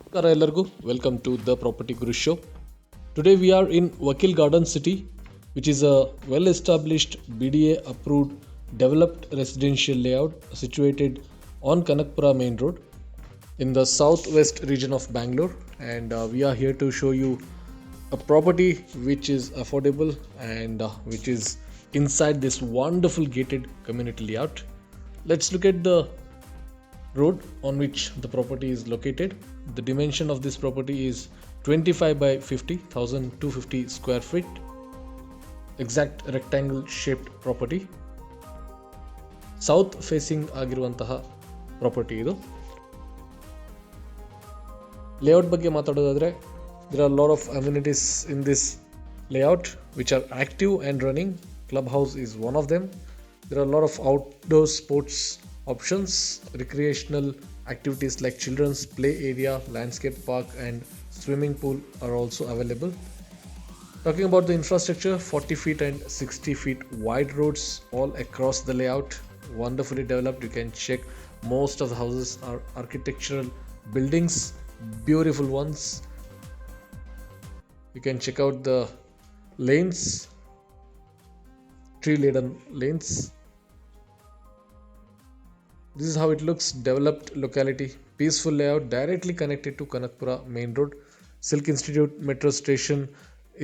Namaskara ಎಲ್ಲರಿಗೂ welcome to the property Guru show. Today we are in Vakil Garden City, which is a well established BDA approved developed residential layout situated on Kanakpura main road in the southwest region of Bangalore, and we are here to show you a property which is affordable and which is inside this wonderful gated community layout. Let's look at the road on which the property is located. The dimension of this property is 25 by 50, 1250 square feet, exact rectangle shaped property. South facing ಆಗಿರುವಂತಹ property ಇದು. Layout ಬಗ್ಗೆ ಮಾತಾಡೋದಾದ್ರೆ there are a lot of amenities in this layout which are active and running. Clubhouse is one of them. There are a lot of outdoor sports options, recreational activities like children's play area, landscape park and swimming pool are also available. Talking about the infrastructure, 40 feet and 60 feet wide roads all across the layout, wonderfully developed. You can check most of the houses are architectural buildings, beautiful ones. You can check out the lanes, tree laden lanes. This is how it looks. Developed locality, peaceful layout, directly connected to Kanakpura main road. Silk Institute metro station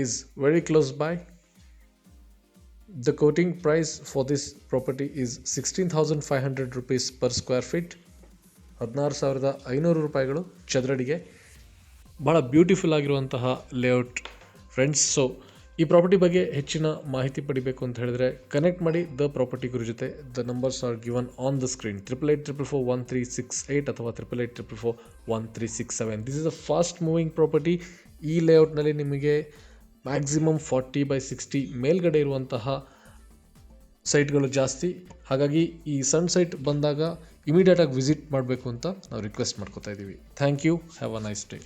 is very close by. The quoting price for this property is 16,500 rupees per square feet. 16,500 ರೂಪಾಯಿಗಳು ಚದರಡಿಗೆ. ಬಹಳ beautiful ಆಗಿರುವಂತಹ layout friends. So ಈ property ಬಗ್ಗೆ ಹೆಚ್ಚಿನ ಮಾಹಿತಿ ಪಡಿಬೇಕು ಅಂತ ಹೇಳಿದ್ರೆ ಕನೆಕ್ಟ್ ಮಾಡಿ ದ ಪ್ರಾಪರ್ಟಿ ಗುರು ಜೊತೆ. The numbers are given on the screen 88444138 ಅಥವಾ 88441367. This is a fast moving property. ಈ ಲೇಔಟ್ನಲ್ಲಿ ನಿಮಗೆ ಮ್ಯಾಕ್ಸಿಮಮ್ 40/60 ಮೇಲ್ಗಡೆ ಇರುವಂತಹ ಸೈಟ್ಗಳು ಜಾಸ್ತಿ. ಹಾಗಾಗಿ ಈ ಸಣ್ಣ ಸೈಟ್ ಬಂದಾಗ ಇಮಿಡಿಯೇಟಾಗಿ ವಿಸಿಟ್ ಮಾಡಬೇಕು ಅಂತ ನಾವು ರಿಕ್ವೆಸ್ಟ್ ಮಾಡ್ಕೋತಾ ಇದ್ದೀವಿ. Thank you. Have a nice day.